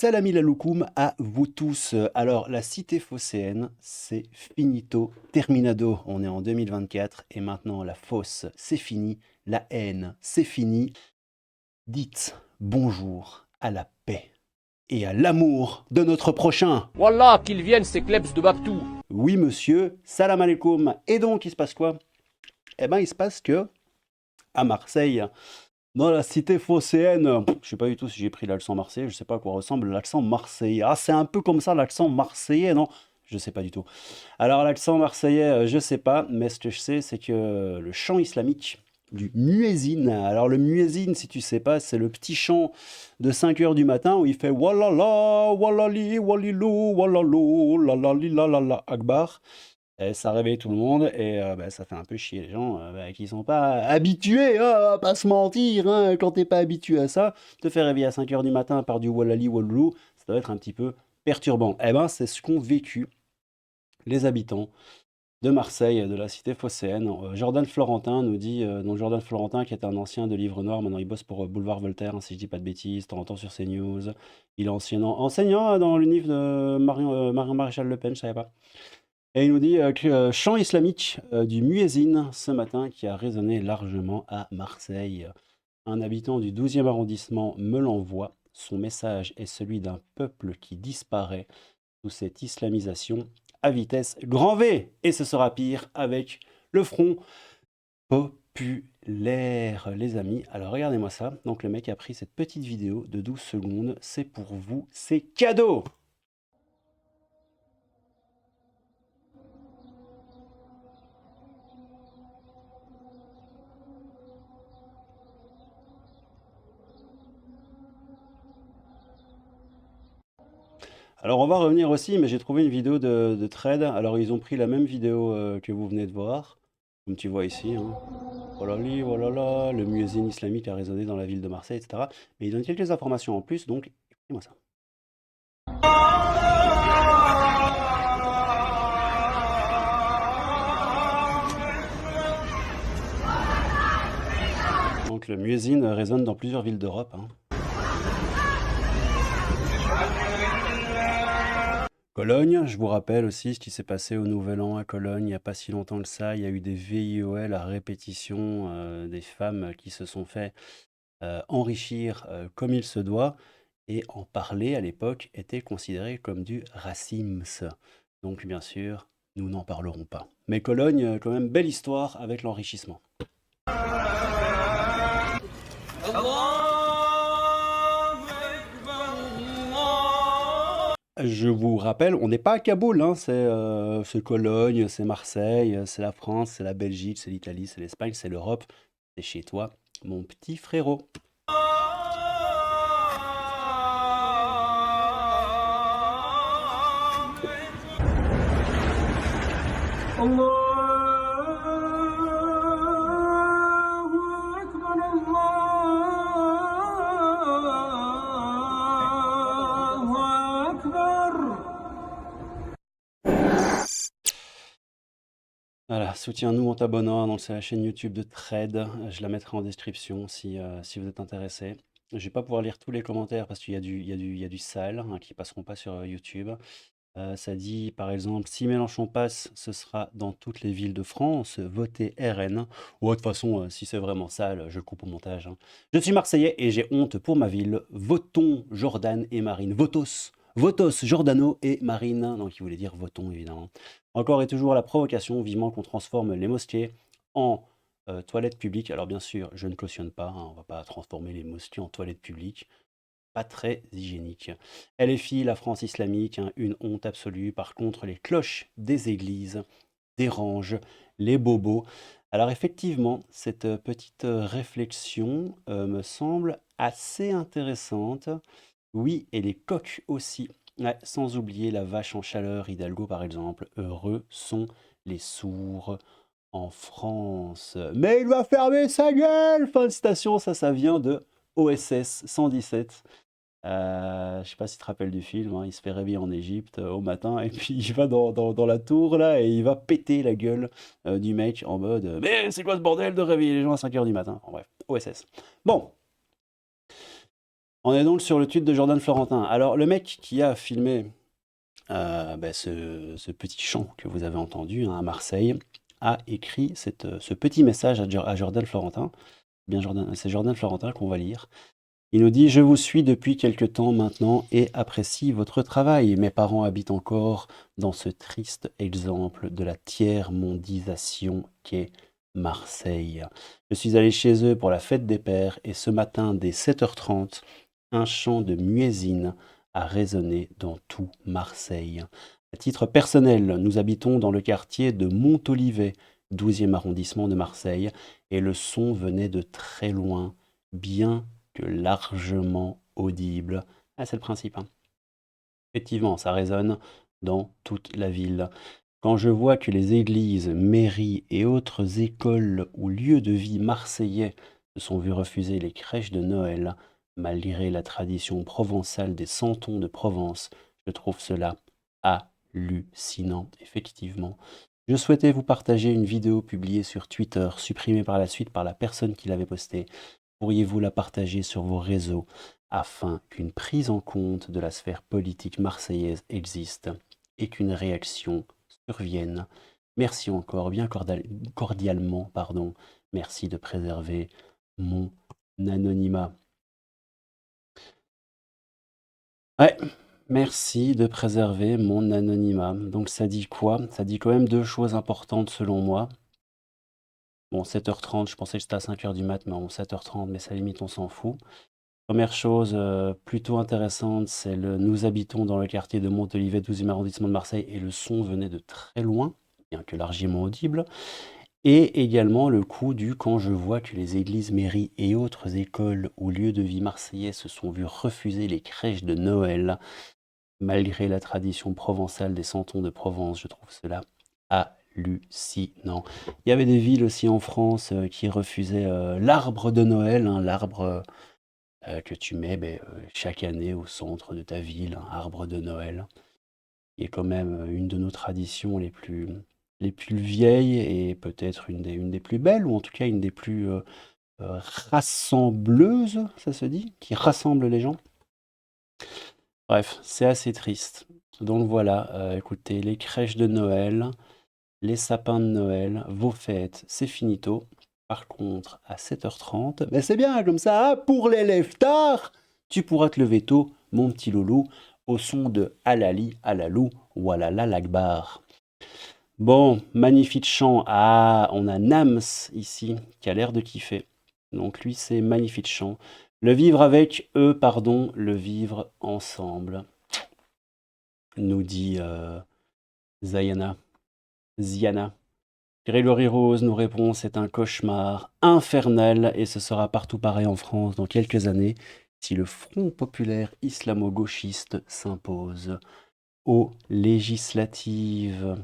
Salam aloukoum à vous tous. Alors, la cité phocéenne, c'est finito terminado. On est en 2024 et maintenant la fosse, c'est fini. La haine, c'est fini. Dites bonjour à la paix et à l'amour de notre prochain. Wallah, qu'ils viennent ces klebs de Babtou. Oui, monsieur, salam alaikum. Et donc, il se passe quoi? Eh ben, il se passe que, à Marseille, dans la cité phocéenne, je sais pas du tout si j'ai pris l'accent marseillais, je sais pas à quoi ressemble l'accent marseillais. Ah, c'est un peu comme ça l'accent marseillais, non? Je sais pas du tout. Alors l'accent marseillais, je sais pas, mais ce que je sais, c'est que le chant islamique du muezzin. Alors le muezzin, si tu sais pas, c'est le petit chant de 5 heures du matin où il fait walala, walali, walilou, walalou, lalali, lalala, akbar. Et ça réveille tout le monde et bah, ça fait un peu chier les gens bah, qui sont pas habitués, hein, à pas se mentir, hein, quand t'es pas habitué à ça, te faire réveiller à 5 heures du matin par du Wallali Walloulou, ça doit être un petit peu perturbant. Eh ben, c'est ce qu'ont vécu les habitants de Marseille, de la cité phocéenne. Jordan Florentin nous dit, donc Jordan Florentin qui est un ancien de Livre Noir, maintenant il bosse pour Boulevard Voltaire, hein, si je dis pas de bêtises, de temps en temps sur CNews. Il est enseignant dans l'unif de Marion Maréchal Le Pen, je savais pas. Et il nous dit que chant islamique du muezzin ce matin qui a résonné largement à Marseille. Un habitant du 12e arrondissement me l'envoie. Son message est celui d'un peuple qui disparaît sous cette islamisation à vitesse grand V. Et ce sera pire avec le front populaire, les amis. Alors regardez-moi ça. Donc le mec a pris cette petite vidéo de 12 secondes. C'est pour vous, c'est cadeau. Alors on va revenir aussi, mais j'ai trouvé une vidéo de Trade. Alors ils ont pris la même vidéo que vous venez de voir, comme tu vois ici, hein. Oh là li, oh là là, le muezzin islamique a résonné dans la ville de Marseille, etc. Mais ils donnent quelques informations en plus, donc écoutez-moi ça. Donc le muezzin résonne dans plusieurs villes d'Europe, hein. Cologne, je vous rappelle aussi ce qui s'est passé au Nouvel An à Cologne, il n'y a pas si longtemps que ça, il y a eu des VIOL à répétition, des femmes qui se sont fait enrichir comme il se doit, et en parler à l'époque était considéré comme du racisme. Donc bien sûr, nous n'en parlerons pas. Mais Cologne, quand même, belle histoire avec l'enrichissement. Je vous rappelle, on n'est pas à Kaboul, hein, c'est Cologne, c'est Marseille, c'est la France, c'est la Belgique, c'est l'Italie, c'est l'Espagne, c'est l'Europe. C'est chez toi, mon petit frérot. Voilà, soutiens-nous en t'abonnant, donc c'est la chaîne YouTube de Trade, je la mettrai en description si vous êtes intéressé. Je vais pas pouvoir lire tous les commentaires parce qu'il y a du sale, hein, qui passeront pas sur YouTube. Ça dit par exemple, si Mélenchon passe, ce sera dans toutes les villes de France, votez RN. Ou de toute façon, si c'est vraiment sale, je coupe au montage, hein. Je suis Marseillais et j'ai honte pour ma ville. Votons Jordan et Marine. Votos. Votos, Giordano et Marine. Donc il voulait dire votons évidemment. Encore et toujours la provocation, vivement qu'on transforme les mosquées en toilettes publiques. Alors bien sûr, je ne cautionne pas, hein, on va pas transformer les mosquées en toilettes publiques. Pas très hygiénique. LFI, la France islamique, hein, une honte absolue. Par contre, les cloches des églises dérangent les bobos. Alors effectivement, cette petite réflexion me semble assez intéressante. Oui, et les coqs aussi. Ouais, sans oublier la vache en chaleur, Hidalgo par exemple. Heureux sont les sourds en France. Mais il va fermer sa gueule! Fin de citation, ça vient de OSS 117. Je sais pas si tu te rappelles du film, hein, il se fait réveiller en Égypte au matin et puis il va dans la tour là et il va péter la gueule du mec en mode mais c'est quoi ce bordel de réveiller les gens à 5 heures du matin? Bon, bref, OSS. Bon, On est donc sur le tweet de Jordan Florentin. Alors, le mec qui a filmé ce petit chant que vous avez entendu hein, à Marseille a écrit ce petit message à Jordan Florentin. Bien, c'est Jordan Florentin qu'on va lire. Il nous dit: «Je vous suis depuis quelque temps maintenant et apprécie votre travail. Mes parents habitent encore dans ce triste exemple de la tiers-mondisation qu'est Marseille. Je suis allé chez eux pour la fête des pères et ce matin, dès 7h30, un chant de muezzin a résonné dans tout Marseille. À titre personnel, nous habitons dans le quartier de Montolivet, 12e arrondissement de Marseille, et le son venait de très loin, bien que largement audible. Ah, c'est le principe, hein. Effectivement, ça résonne dans toute la ville. Quand je vois que les églises, mairies et autres écoles ou lieux de vie marseillais se sont vus refuser les crèches de Noël, malgré la tradition provençale des santons de Provence, je trouve cela hallucinant, effectivement. Je souhaitais vous partager une vidéo publiée sur Twitter, supprimée par la suite par la personne qui l'avait postée. Pourriez-vous la partager sur vos réseaux afin qu'une prise en compte de la sphère politique marseillaise existe et qu'une réaction survienne? Merci encore, bien cordialement, pardon. Merci de préserver mon anonymat. Ouais, merci de préserver mon anonymat. Donc ça dit quoi? Ça dit quand même deux choses importantes selon moi. Bon, 7h30, je pensais que c'était à 5h du mat, mais bon, 7h30, mais ça limite, on s'en fout. Première chose plutôt intéressante, c'est nous habitons dans le quartier de Montolivet, 12e arrondissement de Marseille, et le son venait de très loin, bien que largement audible. Et également le coup du quand je vois que les églises, mairies et autres écoles ou lieux de vie marseillais se sont vus refuser les crèches de Noël, malgré la tradition provençale des santons de Provence, je trouve cela hallucinant. Il y avait des villes aussi en France qui refusaient l'arbre de Noël, hein, l'arbre que tu mets chaque année au centre de ta ville, un arbre de Noël, qui est quand même une de nos traditions les plus vieilles et peut-être une des plus belles, ou en tout cas une des plus rassembleuses, ça se dit, qui rassemble les gens. Bref, c'est assez triste. Donc voilà, écoutez, les crèches de Noël, les sapins de Noël, vos fêtes, c'est finito. Par contre, à 7h30, mais c'est bien comme ça, hein, pour les leftards, tu pourras te lever tôt, mon petit loulou, au son de Alali, Alalou, Walala Lagbar. Bon, magnifique chant. Ah, on a Nams ici, qui a l'air de kiffer. Donc lui, c'est magnifique chant. Le vivre avec eux, pardon, le vivre ensemble, nous dit Ziana. Grégory Rose nous répond: c'est un cauchemar infernal et ce sera partout pareil en France dans quelques années si le Front populaire islamo-gauchiste s'impose aux législatives.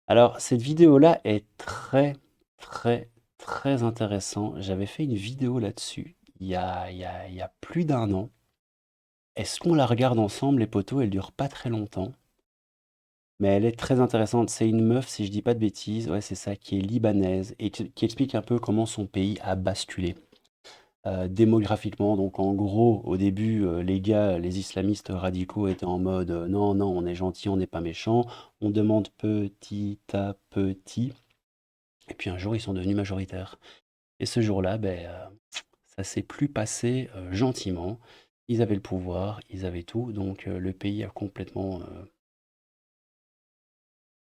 Alors, cette vidéo-là est très, très, très intéressante. J'avais fait une vidéo là-dessus il y a plus d'un an. Est-ce qu'on la regarde ensemble, les potos? Elle dure pas très longtemps. Mais elle est très intéressante. C'est une meuf, si je dis pas de bêtises, ouais, c'est ça, qui est libanaise et qui explique un peu comment son pays a basculé démographiquement. Donc, en gros, au début, les gars, les islamistes radicaux étaient en mode non, non, on est gentil, on n'est pas méchant. On demande petit à petit. Et puis un jour, ils sont devenus majoritaires. Et ce jour-là, ça s'est plus passé gentiment. Ils avaient le pouvoir, ils avaient tout. Donc, le pays a complètement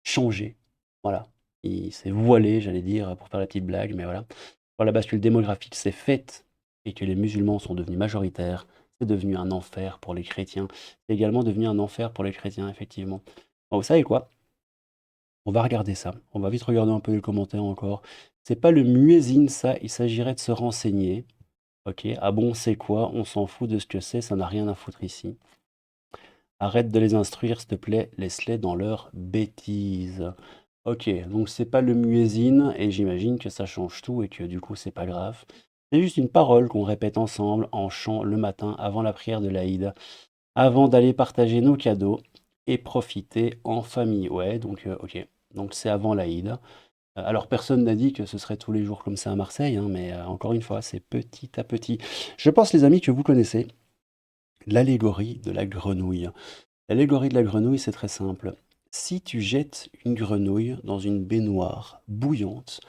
changé. Voilà. Il s'est voilé, j'allais dire, pour faire la petite blague, mais voilà. Quand la bascule démographique s'est faite et que les musulmans sont devenus majoritaires, c'est devenu un enfer pour les chrétiens. C'est également devenu un enfer pour les chrétiens, effectivement. Bon, vous savez quoi? On va regarder ça. On va vite regarder un peu les commentaires encore. C'est pas le muezzin, ça. Il s'agirait de se renseigner. Ok. Ah bon, c'est quoi? On s'en fout de ce que c'est. Ça n'a rien à foutre ici. Arrête de les instruire, s'il te plaît. Laisse-les dans leurs bêtises. Ok, donc c'est pas le muezzin, et j'imagine que ça change tout et que du coup c'est pas grave. C'est juste une parole qu'on répète ensemble en chant le matin avant la prière de l'Aïd, avant d'aller partager nos cadeaux et profiter en famille. Ouais, donc ok, donc c'est avant l'Aïd. Alors personne n'a dit que ce serait tous les jours comme ça à Marseille, hein, mais encore une fois, c'est petit à petit. Je pense, les amis, que vous connaissez l'allégorie de la grenouille. L'allégorie de la grenouille, c'est très simple. Si tu jettes une grenouille dans une baignoire bouillante,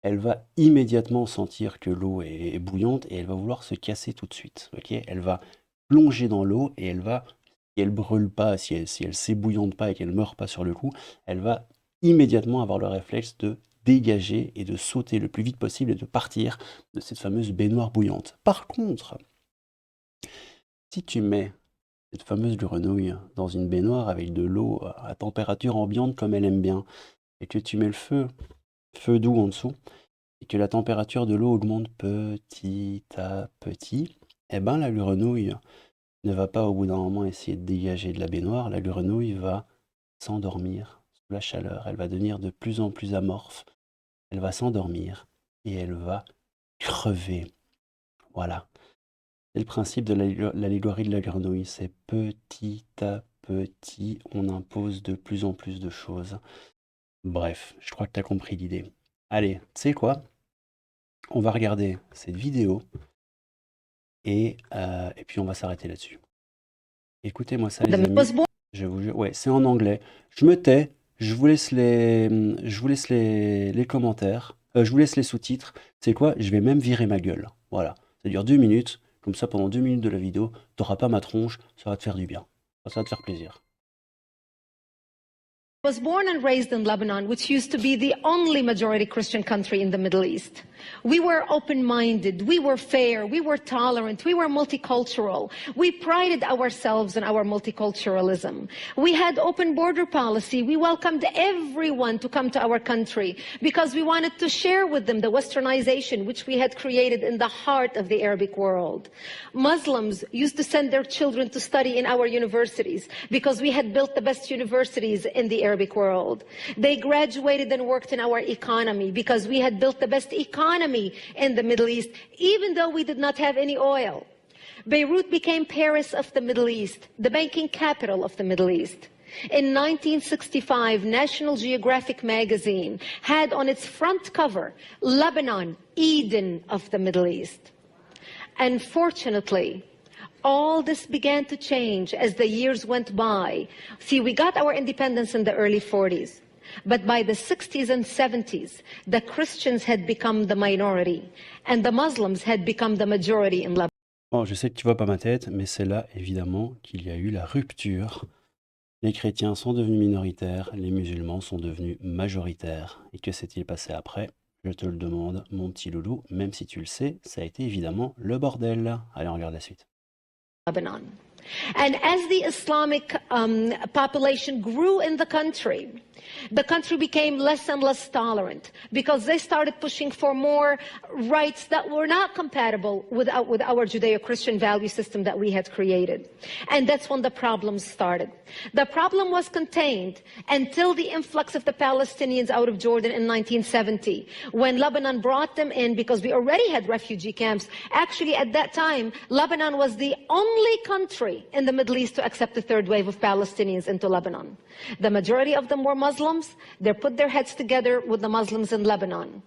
elle va immédiatement sentir que l'eau est bouillante et elle va vouloir se casser tout de suite. Ok, elle va plonger dans l'eau et elle va, si elle brûle pas, si elle s'ébouillante pas et qu'elle meurt pas sur le coup, elle va immédiatement avoir le réflexe de dégager et de sauter le plus vite possible et de partir de cette fameuse baignoire bouillante. Par contre, si tu mets cette fameuse grenouille dans une baignoire avec de l'eau à température ambiante comme elle aime bien, et que tu mets le feu doux en dessous, et que la température de l'eau augmente petit à petit, eh ben la grenouille ne va pas au bout d'un moment essayer de dégager de la baignoire, la grenouille va s'endormir sous la chaleur, elle va devenir de plus en plus amorphe, elle va s'endormir et elle va crever. Voilà. C'est le principe de l'allégorie de la grenouille, c'est petit à petit, on impose de plus en plus de choses. Bref, je crois que tu as compris l'idée. Allez, tu sais quoi? On va regarder cette vidéo et puis on va s'arrêter là-dessus. Écoutez-moi ça, les amis. Je vous jure, ouais, c'est en anglais. Je me tais, je vous laisse les commentaires, je vous laisse les sous-titres. C'est quoi? Je vais même virer ma gueule. Voilà. Ça dure 2 minutes. Comme ça, pendant 2 minutes de la vidéo, t'auras pas ma tronche. Ça va te faire du bien. Ça va te faire plaisir. Was born and raised in Lebanon, which used to be the only majority Christian country in the Middle East. We were open-minded, we were fair, we were tolerant, we were multicultural. We prided ourselves in our multiculturalism. We had open border policy. We welcomed everyone to come to our country because we wanted to share with them the westernization which we had created in the heart of the Arabic world. Muslims used to send their children to study in our universities because we had built the best universities in the Arabic world. They graduated and worked in our economy because we had built the best economy in the Middle East, even though we did not have any oil. Beirut became Paris of the Middle East, the banking capital of the Middle East. In 1965, National Geographic magazine had on its front cover, Lebanon, Eden of the Middle East. Unfortunately, all this began to change as the years went by. See, we got our independence in the early 40s. But by the 60s and 70s, the Christians had become the minority, and the Muslims had become the majority in Lebanon. Bon, je sais que tu vois pas ma tête, mais c'est là, évidemment, qu'il y a eu la rupture. Les chrétiens sont devenus minoritaires, les musulmans sont devenus majoritaires. Et que s'est-il passé après? Je te le demande, mon petit loulou, même si tu le sais, ça a été évidemment le bordel. Allez, on regarde la suite. Lebanon. And as the Islamic population grew in the country became less and less tolerant because they started pushing for more rights that were not compatible with our Judeo-Christian value system that we had created. And that's when the problems started. The problem was contained until the influx of the Palestinians out of Jordan in 1970, when Lebanon brought them in because we already had refugee camps. Actually, at that time, Lebanon was the only country in the Middle East to accept the third wave of Palestinians into Lebanon. The majority of them were Muslims. They put their heads together with the Muslims in Lebanon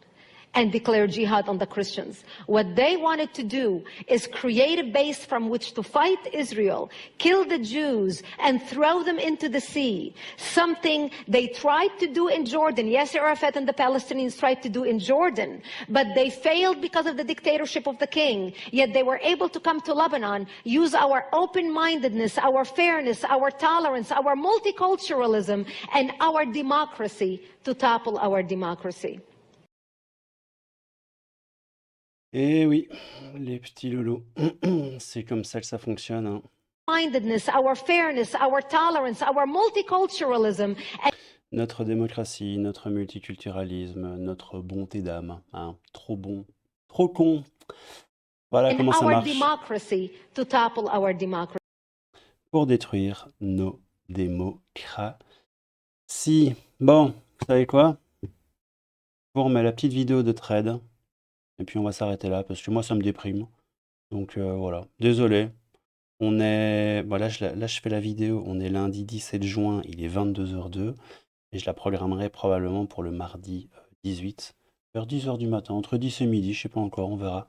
and declared jihad on the Christians. What they wanted to do is create a base from which to fight Israel, kill the Jews, and throw them into the sea. Something they tried to do in Jordan. Yasser Arafat and the Palestinians tried to do in Jordan, but they failed because of the dictatorship of the king. Yet they were able to come to Lebanon, use our open-mindedness, our fairness, our tolerance, our multiculturalism, and our democracy to topple our democracy. Eh oui, les petits loulous, c'est comme ça que ça fonctionne, hein. Our fairness, our tolerance, our multiculturalism. Notre démocratie, notre multiculturalisme, notre bonté d'âme, hein. Trop bon, trop con. Voilà comment ça marche. Democracy to topple our democracy. Pour détruire nos démocraties. Bon, vous savez quoi? Je vous remets la petite vidéo de trade. Et puis on va s'arrêter là, parce que moi ça me déprime. Donc voilà, désolé. On est... Voilà, là je fais la vidéo, on est lundi 17 juin, il est 22h02. Et je la programmerai probablement pour le mardi 18, vers 10h du matin, entre 10 et midi, je sais pas encore, on verra.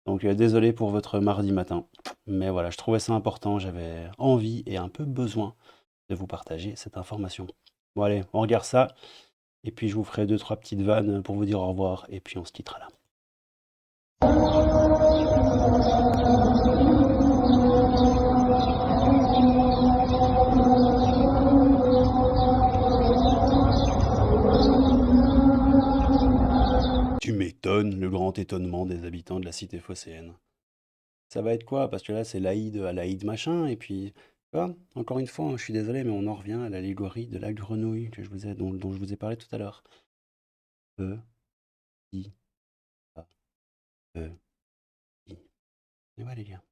Donc désolé pour votre mardi matin. Mais voilà, je trouvais ça important, j'avais envie et un peu besoin de vous partager cette information. Bon allez, on regarde ça. Et puis je vous ferai 2-3 petites vannes pour vous dire au revoir. Et puis on se quittera là. Tu m'étonnes, le grand étonnement des habitants de la cité phocéenne. Ça va être quoi? Parce que là, c'est l'Aïd à l'Aïd machin, et puis, tu vois, encore une fois, hein, je suis désolé, mais on en revient à l'allégorie de la grenouille dont je vous ai parlé tout à l'heure. I, A, I. Et ouais, les gars.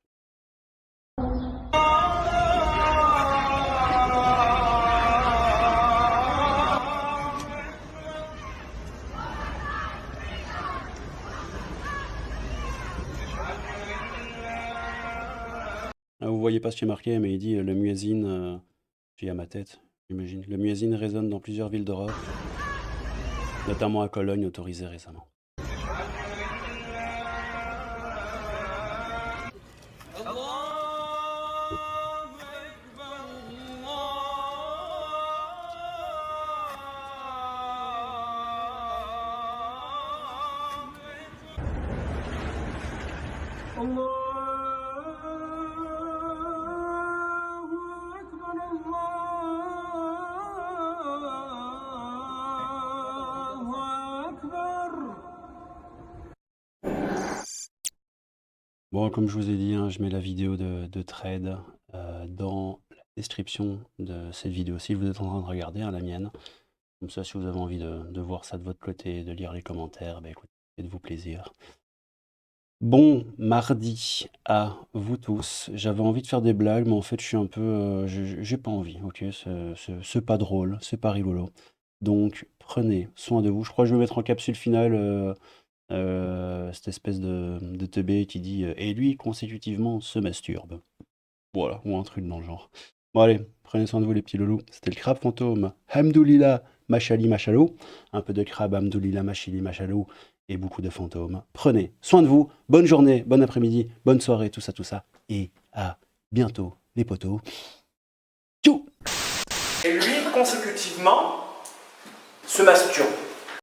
Ah, vous voyez pas ce qui est marqué, mais il dit le muezzin, j'ai à ma tête, j'imagine. Le muezzin résonne dans plusieurs villes d'Europe, notamment à Cologne, autorisé récemment. Bon, comme je vous ai dit, hein, je mets la vidéo de trade dans la description de cette vidéo. Si vous êtes en train de regarder, hein, la mienne, comme ça, si vous avez envie de voir ça de votre côté, de lire les commentaires, bah écoutez, faites-vous plaisir. Bon mardi à vous tous. J'avais envie de faire des blagues, mais en fait, je suis un peu, j'ai pas envie. Ok, c'est pas drôle, c'est pas rigolo. Donc, prenez soin de vous. Je crois que je vais mettre en capsule finale cette espèce de teubé qui dit et lui consécutivement se masturbe. Voilà, ou un truc dans le genre. Bon, allez, prenez soin de vous, les petits loulous. C'était le crabe fantôme. Hamdoulila, machali, machalo. Un peu de crabe, hamdoulila, machili, machalo. Et beaucoup de fantômes. Prenez soin de vous. Bonne journée, bon après-midi, bonne soirée, tout ça. Et à bientôt, les potos. Tchou! Et lui, consécutivement, se masturbe.